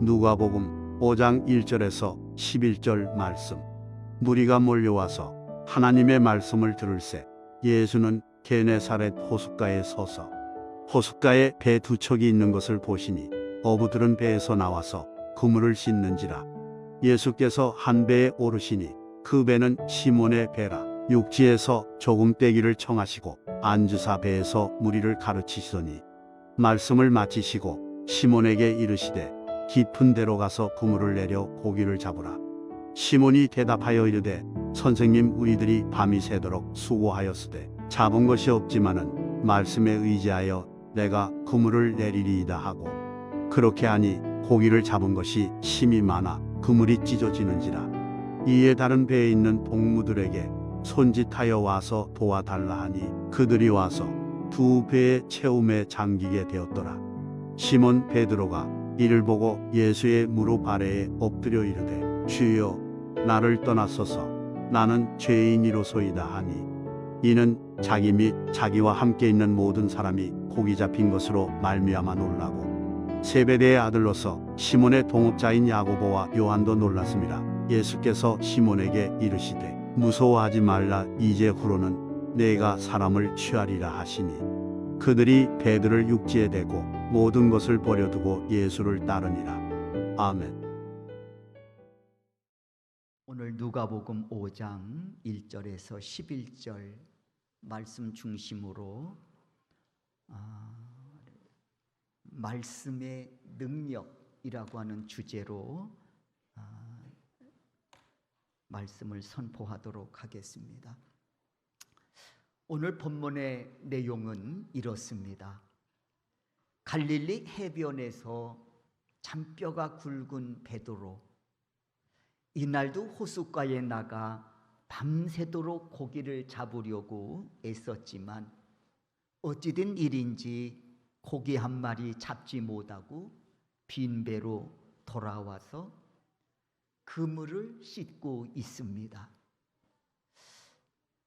누가복음 5장 1절에서 11절 말씀. 무리가 몰려와서 하나님의 말씀을 들을새 예수는 게네사렛 호숫가에 서서 호숫가에 배 두 척이 있는 것을 보시니 어부들은 배에서 나와서 그물을 씻는지라. 예수께서 한 배에 오르시니 그 배는 시몬의 배라. 육지에서 조금 떼기를 청하시고 앉으사 배에서 무리를 가르치시더니 말씀을 마치시고 시몬에게 이르시되 깊은 데로 가서 그물을 내려 고기를 잡으라. 시몬이 대답하여 이르되 선생님, 우리들이 밤이 새도록 수고하였으되 잡은 것이 없지만은 말씀에 의지하여 내가 그물을 내리리이다 하고, 그렇게 하니 고기를 잡은 것이 심히 많아 그물이 찢어지는지라. 이에 다른 배에 있는 동무들에게 손짓하여 와서 도와달라 하니 그들이 와서 두 배의 채움에 잠기게 되었더라. 시몬 베드로가 이를 보고 예수의 무릎 아래에 엎드려 이르되 주여, 나를 떠나소서, 나는 죄인이로소이다 하니, 이는 자기 및 자기와 함께 있는 모든 사람이 고기 잡힌 것으로 말미암아 놀라고 세베대의 아들로서 시몬의 동업자인 야고보와 요한도 놀랐습니다. 예수께서 시몬에게 이르시되 무서워하지 말라, 이제후로는 내가 사람을 취하리라 하시니, 그들이 배들을 육지에 대고 모든 것을 버려두고 예수를 따르니라. 아멘. 오늘 누가복음 5장 1절에서 11절 말씀 중심으로 말씀의 능력이라고 하는 주제로 말씀을 선포하도록 하겠습니다. 오늘 본문의 내용은 이렇습니다. 갈릴리 해변에서 잔뼈가 굵은 베드로, 이날도 호숫가에 나가 밤새도록 고기를 잡으려고 애썼지만 어찌된 일인지 고기 한 마리 잡지 못하고 빈 배로 돌아와서 그물을 씻고 있습니다.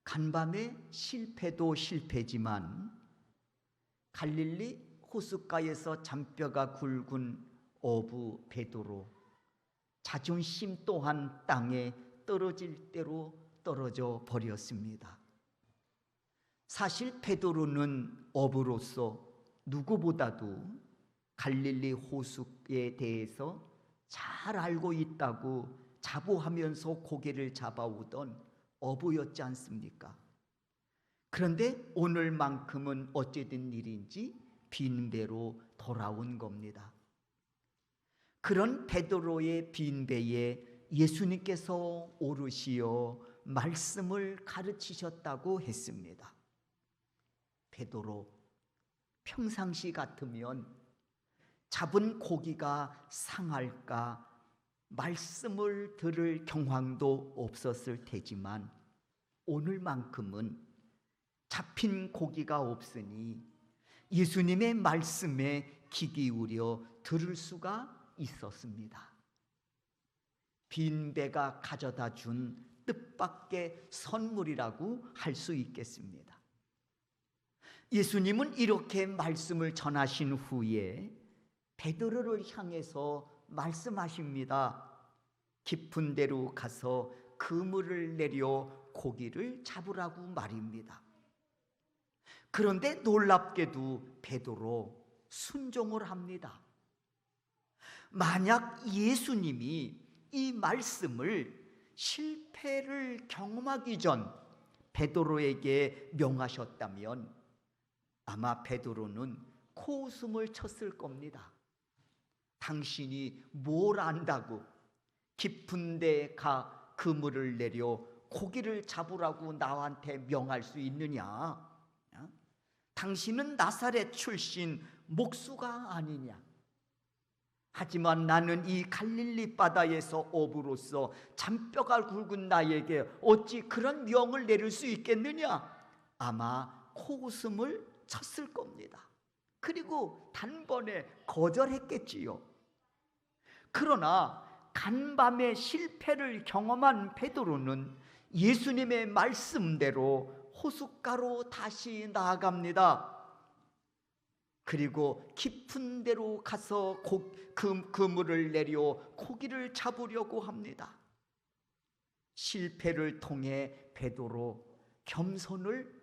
간밤에 실패도 실패지만 갈릴리 호숫가에서 잔뼈가 굵은 어부 베드로, 자존심 또한 땅에 떨어질 대로 떨어져 버렸습니다. 사실 베드로는 어부로서 누구보다도 갈릴리 호수에 대해서 잘 알고 있다고 자부하면서 고기를 잡아오던 어부였지 않습니까? 그런데 오늘만큼은 어찌된 일인지 빈 배로 돌아온 겁니다. 그런 베드로의 빈 배에 예수님께서 오르시어 말씀을 가르치셨다고 했습니다. 베드로, 평상시 같으면 잡은 고기가 상할까 말씀을 들을 경황도 없었을 테지만 오늘만큼은 잡힌 고기가 없으니 예수님의 말씀에 귀 기울여 들을 수가 있었습니다. 빈 배가 가져다 준 뜻밖의 선물이라고 할 수 있겠습니다. 예수님은 이렇게 말씀을 전하신 후에 베드로를 향해서 말씀하십니다. 깊은 데로 가서 그물을 내려 고기를 잡으라고 말입니다. 그런데 놀랍게도 베드로 순종을 합니다. 만약 예수님이 이 말씀을 실패를 경험하기 전 베드로에게 명하셨다면 아마 베드로는 코웃음을 쳤을 겁니다. 당신이 뭘 안다고 깊은 데 가 그물을 내려 고기를 잡으라고 나한테 명할 수 있느냐? 당신은 나사렛 출신 목수가 아니냐? 하지만 나는 이 갈릴리 바다에서 어부로서 잔뼈가 굵은 나에게 어찌 그런 명을 내릴 수 있겠느냐? 아마 코웃음을 쳤을 겁니다. 그리고 단번에 거절했겠지요. 그러나 간밤에 실패를 경험한 베드로는 예수님의 말씀대로 호숫가로 다시 나아갑니다. 그리고 깊은 데로 가서 그물을 내려 고기를 잡으려고 합니다. 실패를 통해 베드로 겸손을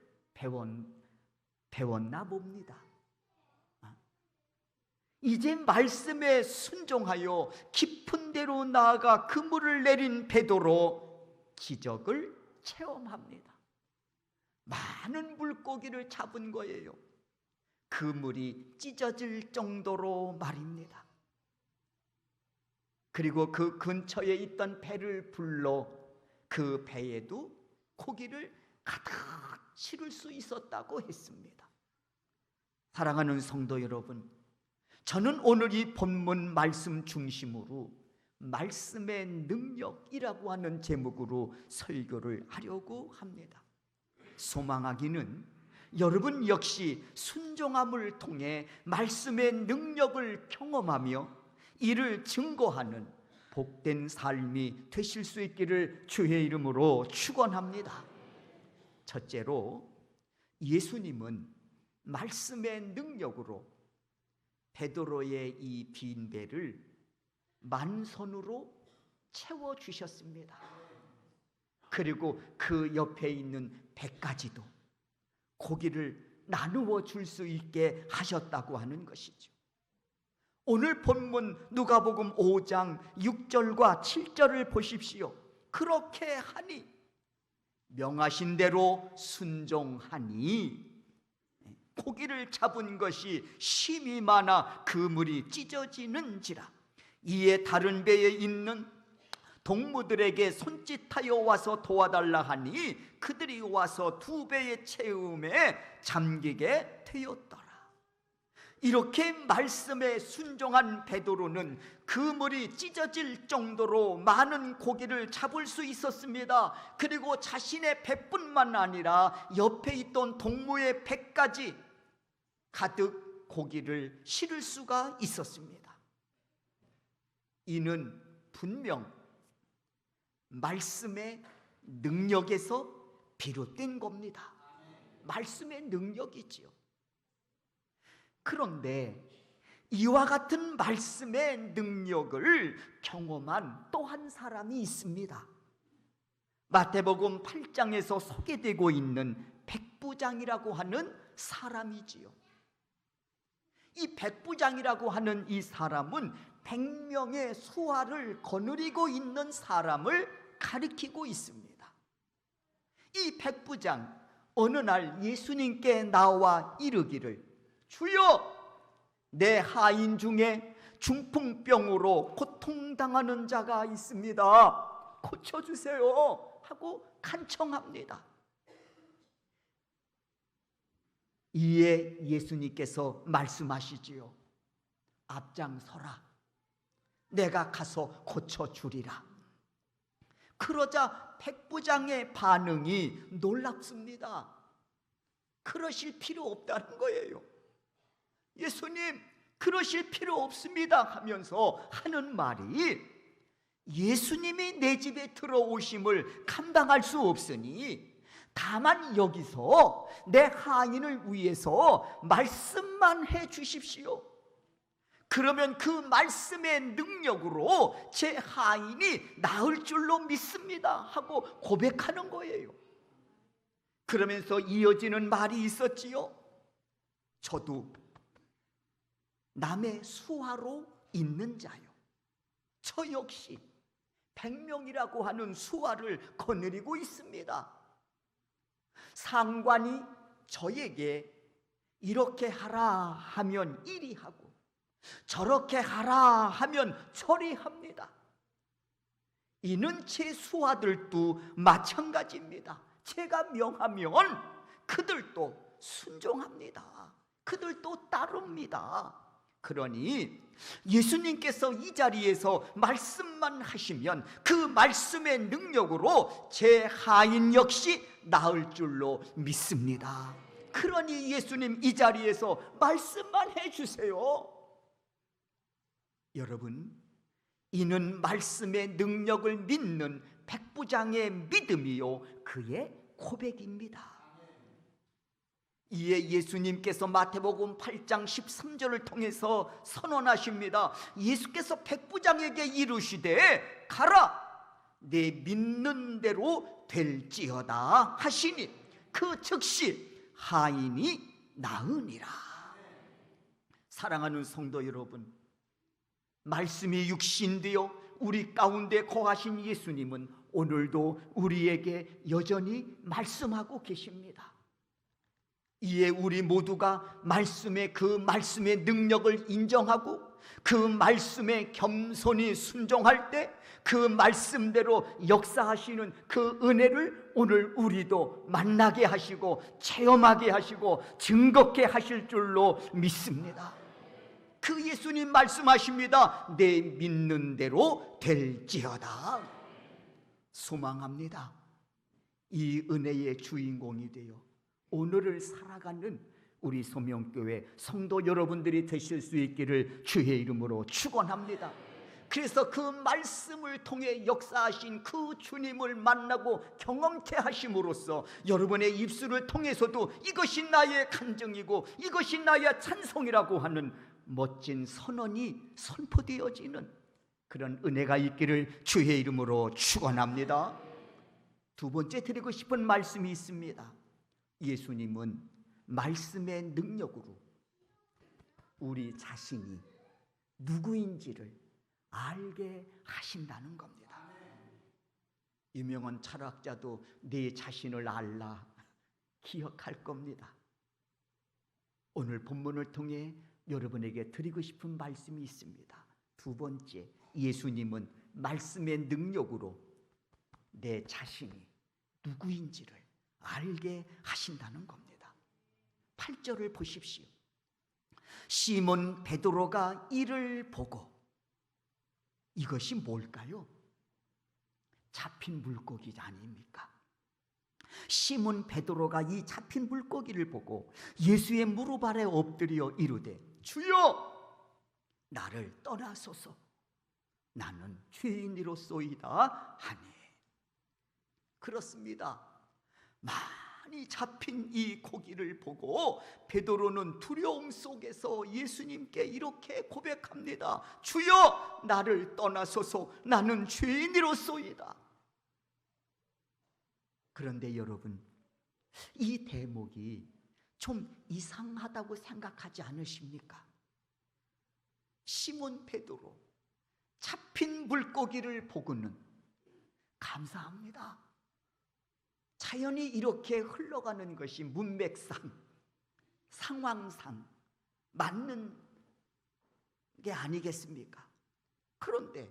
배웠나 봅니다. 이제 말씀에 순종하여 깊은 데로 나아가 그물을 내린 베드로 기적을 체험합니다. 많은 물고기를 잡은 거예요. 그물이 찢어질 정도로 말입니다. 그리고 그 근처에 있던 배를 불러 그 배에도 고기를 가득 실을 수 있었다고 했습니다. 사랑하는 성도 여러분, 저는 오늘 이 본문 말씀 중심으로 말씀의 능력이라고 하는 제목으로 설교를 하려고 합니다. 소망하기는 여러분 역시 순종함을 통해 말씀의 능력을 경험하며 이를 증거하는 복된 삶이 되실 수 있기를 주의 이름으로 축원합니다. 첫째로, 예수님은 말씀의 능력으로 베드로의 이 빈 배를 만선으로 채워주셨습니다. 그리고 그 옆에 있는 배까지도 고기를 나누어 줄 수 있게 하셨다고 하는 것이죠. 오늘 본문 누가복음 5장 6절과 7절을 보십시오. 그렇게 하니, 명하신 대로 순종하니 고기를 잡은 것이 심히 많아 그물이 찢어지는지라. 이에 다른 배에 있는 동무들에게 손짓하여 와서 도와달라 하니 그들이 와서 두 배의 채움에 잠기게 되었더라. 이렇게 말씀에 순종한 베드로는 그물이 찢어질 정도로 많은 고기를 잡을 수 있었습니다. 그리고 자신의 배뿐만 아니라 옆에 있던 동무의 배까지 가득 고기를 실을 수가 있었습니다. 이는 분명 말씀의 능력에서 비롯된 겁니다. 말씀의 능력이지요. 그런데 이와 같은 말씀의 능력을 경험한 또 한 사람이 있습니다. 마태복음 8장에서 소개되고 있는 백부장이라고 하는 사람이지요. 이 백부장이라고 하는 이 사람은 100명의 수하를 거느리고 있는 사람을 가리키고 있습니다. 이 백부장, 어느 날 예수님께 나와 이르기를, 주여, 내 하인 중에 중풍병으로 고통당하는 자가 있습니다. 고쳐주세요 하고 간청합니다. 이에 예수님께서 말씀하시지요. 앞장서라. 내가 가서 고쳐주리라. 그러자 백부장의 반응이 놀랍습니다. 그러실 필요 없다는 거예요. 예수님, 그러실 필요 없습니다 하면서 하는 말이, 예수님이 내 집에 들어오심을 감당할 수 없으니 다만 여기서 내 하인을 위해서 말씀만 해 주십시오. 그러면 그 말씀의 능력으로 제 하인이 나을 줄로 믿습니다 하고 고백하는 거예요. 그러면서 이어지는 말이 있었지요. 저도 남의 수하로 있는 자요, 저 역시 100명이라고 하는 수하를 거느리고 있습니다. 상관이 저에게 이렇게 하라 하면 이리 하고 저렇게 하라 하면 저리 합니다. 이는 제 수하들도 마찬가지입니다. 제가 명하면 그들도 순종합니다. 그들도 따릅니다. 그러니 예수님께서 이 자리에서 말씀만 하시면 그 말씀의 능력으로 제 하인 역시 나을 줄로 믿습니다. 그러니 예수님 이 자리에서 말씀만 해주세요. 여러분, 이는 말씀의 능력을 믿는 백부장의 믿음이요, 그의 고백입니다. 이에 예수님께서 마태복음 8장 13절을 통해서 선언하십니다. 예수께서 백부장에게 이르시되 가라, 내 믿는 대로 될지어다 하시니 그 즉시 하인이 나으니라. 사랑하는 성도 여러분, 말씀이 육신되어 우리 가운데 거하신 예수님은 오늘도 우리에게 여전히 말씀하고 계십니다. 이에 우리 모두가 그 말씀의 능력을 인정하고 그 말씀에 겸손히 순종할 때 그 말씀대로 역사하시는 그 은혜를 오늘 우리도 만나게 하시고 체험하게 하시고 증거케 하실 줄로 믿습니다. 그 예수님 말씀하십니다. 내 믿는 대로 될지어다. 소망합니다. 이 은혜의 주인공이 되어 오늘을 살아가는 우리 소명교회 성도 여러분들이 되실 수 있기를 주의 이름으로 축원합니다. 그래서 그 말씀을 통해 역사하신 그 주님을 만나고 경험케 하심으로써 여러분의 입술을 통해서도 이것이 나의 간증이고 이것이 나의 찬송이라고 하는 멋진 선언이 선포되어지는 그런 은혜가 있기를 주의 이름으로 축원합니다. 두 번째 드리고 싶은 말씀이 있습니다. 예수님은 말씀의 능력으로 우리 자신이 누구인지를 알게 하신다는 겁니다. 유명한 철학자도 내 자신을 알라 기억할 겁니다. 오늘 본문을 통해 여러분에게 드리고 싶은 말씀이 있습니다. 두 번째, 예수님은 말씀의 능력으로 내 자신이 누구인지를 알게 하신다는 겁니다. 8절을 보십시오. 시몬 베드로가 이를 보고, 이것이 뭘까요? 잡힌 물고기 아닙니까? 시몬 베드로가 이 잡힌 물고기를 보고 예수의 무릎 아래 엎드려 이르되 주여, 나를 떠나소서, 나는 죄인이로소이다 하니. 그렇습니다. 많이 잡힌 이 고기를 보고 베드로는 두려움 속에서 예수님께 이렇게 고백합니다. 주여, 나를 떠나소서, 나는 죄인이로소이다. 그런데 여러분, 이 대목이 좀 이상하다고 생각하지 않으십니까? 시몬 베드로, 잡힌 물고기를 보고는 감사합니다. 자연이 이렇게 흘러가는 것이 문맥상, 상황상 맞는 게 아니겠습니까? 그런데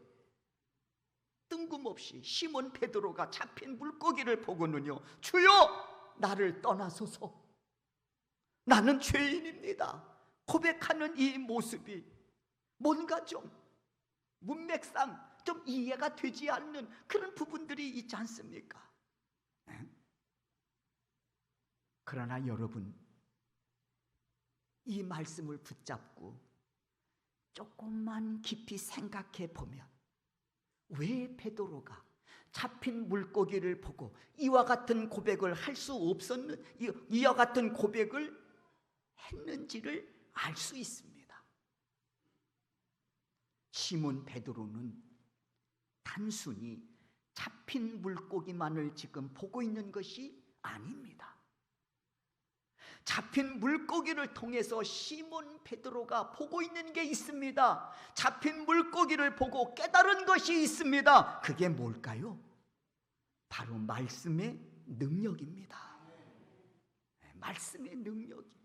뜬금없이 시몬 베드로가 잡힌 물고기를 보고는요, 주여, 나를 떠나소서, 나는 죄인입니다, 고백하는 이 모습이 뭔가 좀 문맥상 좀 이해가 되지 않는 그런 부분들이 있지 않습니까? 그러나 여러분, 이 말씀을 붙잡고 조금만 깊이 생각해 보면 왜 베드로가 잡힌 물고기를 보고 이와 같은 고백을 할 수 없었는, 이와 같은 고백을 했는지를 알 수 있습니다. 시몬 베드로는 단순히 잡힌 물고기만을 지금 보고 있는 것이 아닙니다. 잡힌 물고기를 통해서 시몬 베드로가 보고 있는 게 있습니다. 잡힌 물고기를 보고 깨달은 것이 있습니다. 그게 뭘까요? 바로 말씀의 능력입니다. 말씀의 능력이.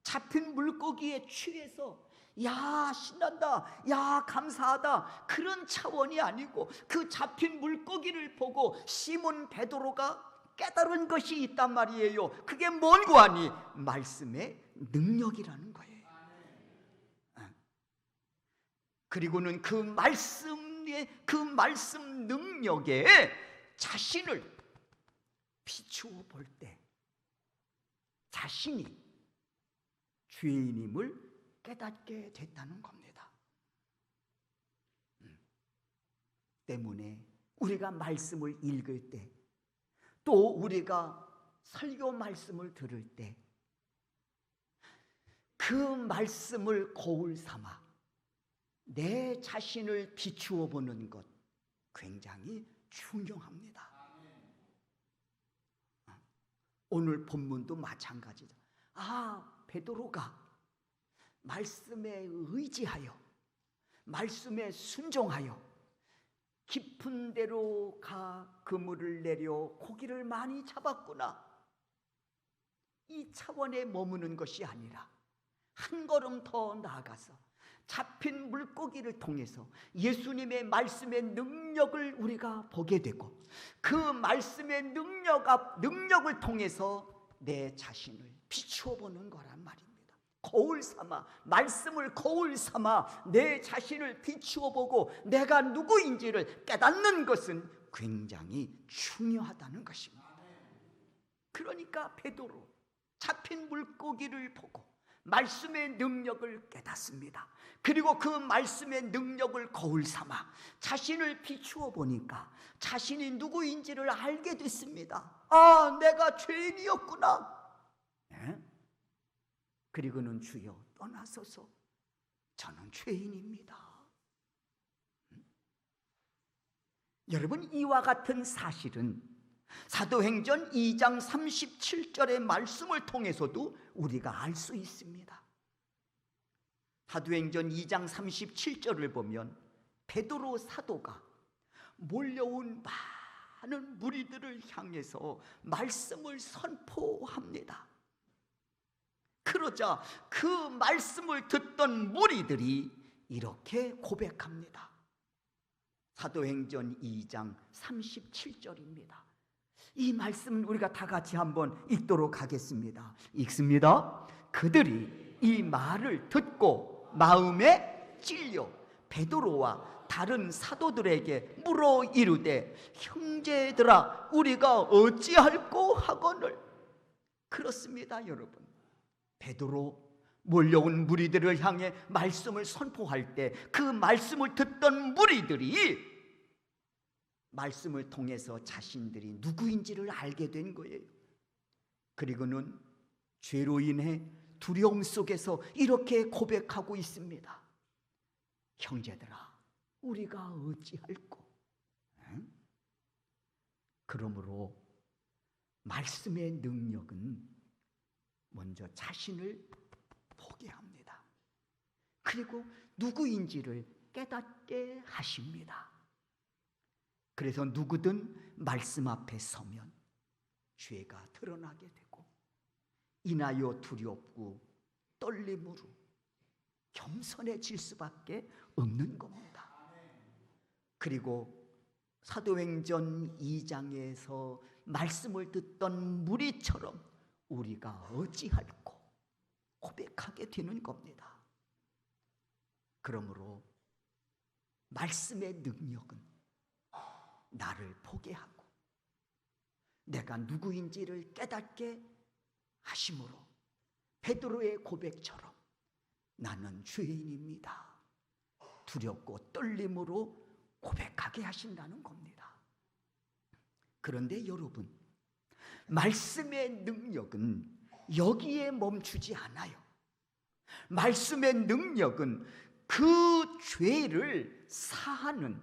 잡힌 물고기에 취해서 야, 신난다, 야, 감사하다, 그런 차원이 아니고 그 잡힌 물고기를 보고 시몬 베드로가 깨달은 것이 있단 말이에요. 그게 뭔고 하니 말씀의 능력이라는 거예요. 그리고는 그 말씀 능력에 자신을 비추어 볼 때 자신이 죄인임을 깨닫게 됐다는 겁니다. 때문에 우리가 말씀을 읽을 때, 또 우리가 설교 말씀을 들을 때 그 말씀을 거울 삼아 내 자신을 비추어 보는 것 굉장히 중요합니다. 오늘 본문도 마찬가지죠. 베드로가 말씀에 의지하여 말씀에 순종하여 깊은 데로 가 그물을 내려 고기를 많이 잡았구나. 이 차원에 머무는 것이 아니라 한 걸음 더 나아가서 잡힌 물고기를 통해서 예수님의 말씀의 능력을 우리가 보게 되고 그 말씀의 능력을 통해서 내 자신을 비추어 보는 거란 말입니다. 거울 삼아, 말씀을 거울 삼아 내 자신을 비추어 보고 내가 누구인지를 깨닫는 것은 굉장히 중요하다는 것입니다. 그러니까 베드로 잡힌 물고기를 보고 말씀의 능력을 깨닫습니다. 그리고 그 말씀의 능력을 거울 삼아 자신을 비추어 보니까 자신이 누구인지를 알게 됐습니다. 내가 죄인이었구나. 그리고는 주여 떠나소서, 저는 죄인입니다. 여러분, 이와 같은 사실은 사도행전 2장 37절의 말씀을 통해서도 우리가 알 수 있습니다. 사도행전 2장 37절을 보면 베드로 사도가 몰려온 많은 무리들을 향해서 말씀을 선포합니다. 그러자 그 말씀을 듣던 무리들이 이렇게 고백합니다. 사도행전 2장 37절입니다. 이 말씀은 우리가 다 같이 한번 읽도록 하겠습니다. 읽습니다. 그들이 이 말을 듣고 마음에 찔려 베드로와 다른 사도들에게 물어 이르되 형제들아 우리가 어찌할꼬 하거늘. 그렇습니다, 여러분. 베드로 몰려온 무리들을 향해 말씀을 선포할 때 그 말씀을 듣던 무리들이 말씀을 통해서 자신들이 누구인지를 알게 된 거예요. 그리고는 죄로 인해 두려움 속에서 이렇게 고백하고 있습니다. 형제들아, 우리가 어찌할꼬? 그러므로 말씀의 능력은 먼저 자신을 보게 합니다. 그리고 누구인지를 깨닫게 하십니다. 그래서 누구든 말씀 앞에 서면 죄가 드러나게 되고 인하여 두렵고 떨림으로 겸손해질 수밖에 없는 겁니다. 그리고 사도행전 2장에서 말씀을 듣던 무리처럼 우리가 어찌할꼬 고백하게 되는 겁니다. 그러므로 말씀의 능력은 나를 보게 하고 내가 누구인지를 깨닫게 하심으로 베드로의 고백처럼 나는 죄인입니다. 두렵고 떨림으로 고백하게 하신다는 겁니다. 그런데 여러분, 말씀의 능력은 여기에 멈추지 않아요. 말씀의 능력은 그 죄를 사하는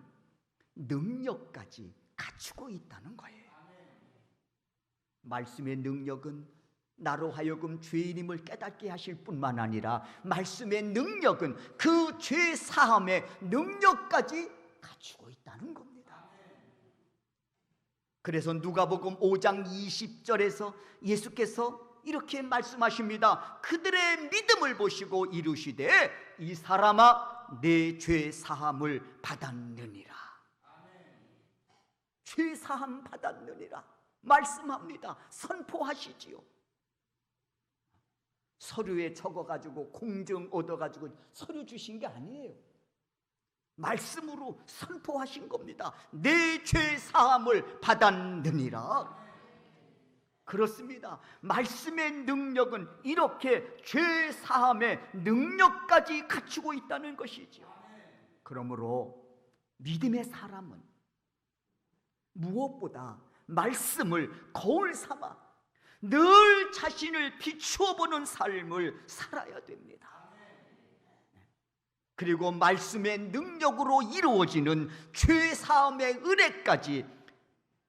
능력까지 갖추고 있다는 거예요. 말씀의 능력은 나로 하여금 죄인임을 깨닫게 하실 뿐만 아니라 말씀의 능력은 그 죄 사함의 능력까지 갖추고 있다는 겁니다. 그래서 누가복음 5장 20절에서 예수께서 이렇게 말씀하십니다. 그들의 믿음을 보시고 이르시되 이 사람아 내 죄 사함을 받았느니라. 죄 사함 받았느니라 말씀합니다. 선포하시지요. 서류에 적어가지고 공증 얻어가지고 서류 주신 게 아니에요. 말씀으로 선포하신 겁니다. 내 죄 사함을 받았느니라. 그렇습니다. 말씀의 능력은 이렇게 죄 사함의 능력까지 갖추고 있다는 것이지요. 그러므로 믿음의 사람은 무엇보다 말씀을 거울 삼아 늘 자신을 비추어 보는 삶을 살아야 됩니다. 그리고 말씀의 능력으로 이루어지는 죄사함의 은혜까지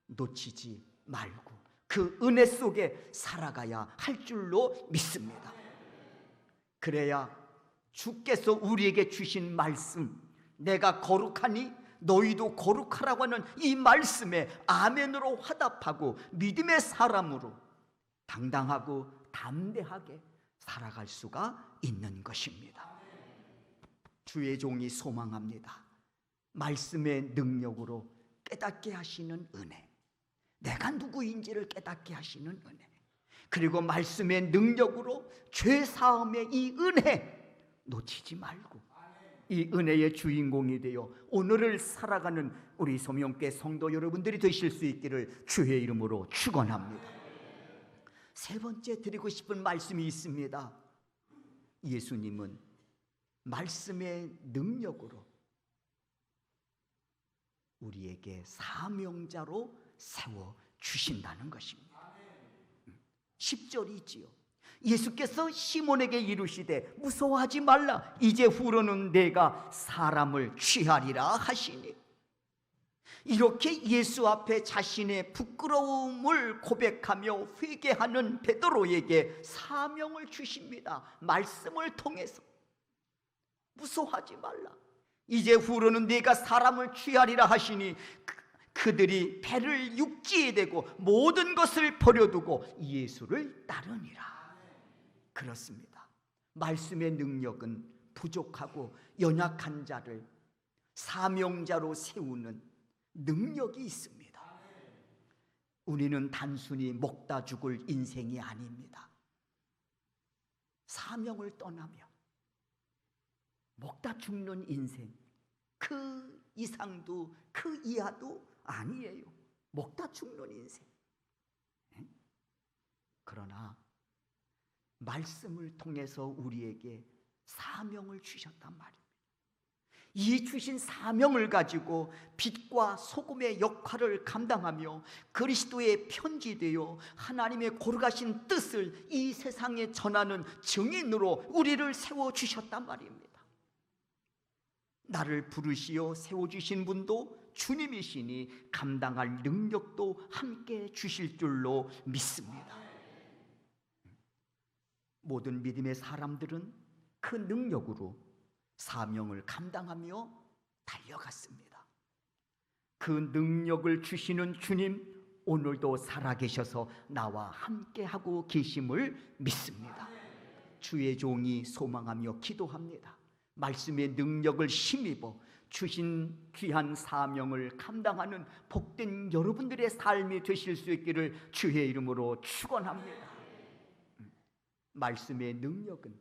놓치지 말고 그 은혜 속에 살아가야 할 줄로 믿습니다. 그래야 주께서 우리에게 주신 말씀, 내가 거룩하니 너희도 거룩하라고 하는 이 말씀에 아멘으로 화답하고 믿음의 사람으로 당당하고 담대하게 살아갈 수가 있는 것입니다. 주의 종이 소망합니다. 말씀의 능력으로 깨닫게 하시는 은혜, 내가 누구인지를 깨닫게 하시는 은혜, 그리고 말씀의 능력으로 죄사함의 이 은혜 놓치지 말고 이 은혜의 주인공이 되어 오늘을 살아가는 우리 소명교회 성도 여러분들이 되실 수 있기를 주의 이름으로 축원합니다. 세 번째 드리고 싶은 말씀이 있습니다. 예수님은 말씀의 능력으로 우리에게 사명자로 세워주신다는 것입니다. 10절이지요. 예수께서 시몬에게 이르시되 무서워하지 말라, 이제 후로는 내가 사람을 취하리라 하시니, 이렇게 예수 앞에 자신의 부끄러움을 고백하며 회개하는 베드로에게 사명을 주십니다. 말씀을 통해서 무서워하지 말라, 이제 후로는 네가 사람을 취하리라 하시니 그들이 배를 육지에 대고 모든 것을 버려두고 예수를 따르니라. 그렇습니다. 말씀의 능력은 부족하고 연약한 자를 사명자로 세우는 능력이 있습니다. 우리는 단순히 먹다 죽을 인생이 아닙니다. 사명을 떠나며 먹다 죽는 인생, 그 이상도 그 이하도 아니에요. 먹다 죽는 인생. 그러나 말씀을 통해서 우리에게 사명을 주셨단 말입니다. 이 주신 사명을 가지고 빛과 소금의 역할을 감당하며 그리스도의 편지되어 하나님의 거룩하신 뜻을 이 세상에 전하는 증인으로 우리를 세워주셨단 말입니다. 나를 부르시어 세워주신 분도 주님이시니 감당할 능력도 함께 주실 줄로 믿습니다. 모든 믿음의 사람들은 그 능력으로 사명을 감당하며 달려갔습니다. 그 능력을 주시는 주님, 오늘도 살아계셔서 나와 함께하고 계심을 믿습니다. 주의 종이 소망하며 기도합니다. 말씀의 능력을 힘입어 주신 귀한 사명을 감당하는 복된 여러분들의 삶이 되실 수 있기를 주의 이름으로 축원합니다. 말씀의 능력은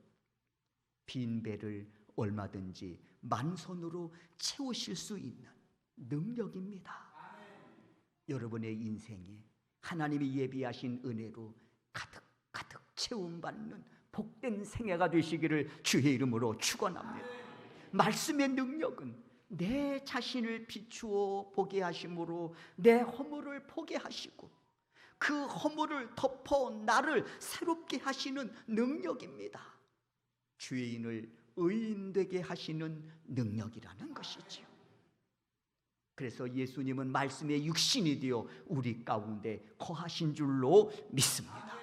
빈 배를 얼마든지 만손으로 채우실 수 있는 능력입니다. 여러분의 인생에 하나님이 예비하신 은혜로 가득 채움받는 복된 생애가 되시기를 주의 이름으로 축원합니다. 말씀의 능력은 내 자신을 비추어 보게 하심으로 내 허물을 보게 하시고 그 허물을 덮어 나를 새롭게 하시는 능력입니다. 죄인을 의인되게 하시는 능력이라는 것이지요. 그래서 예수님은 말씀의 육신이 되어 우리 가운데 거하신 줄로 믿습니다.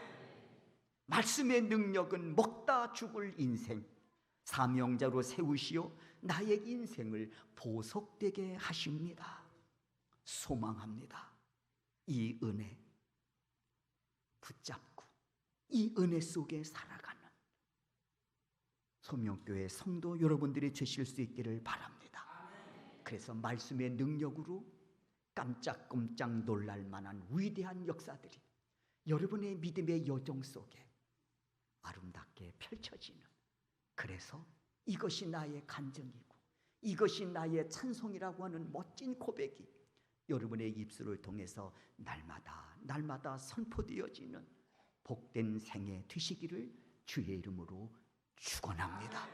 말씀의 능력은 먹다 죽을 인생, 사명자로 세우시어 나의 인생을 보석되게 하십니다. 소망합니다. 이 은혜 붙잡고 이 은혜 속에 살아가는 소명교회 성도 여러분들이 되실 수 있기를 바랍니다. 그래서 말씀의 능력으로 깜짝깜짝 놀랄 만한 위대한 역사들이 여러분의 믿음의 여정 속에 아름답게 펼쳐지는, 그래서 이것이 나의 간증이고 이것이 나의 찬송이라고 하는 멋진 고백이 여러분의 입술을 통해서 날마다 선포되어지는 복된 생애 되시기를 주의 이름으로 축원합니다.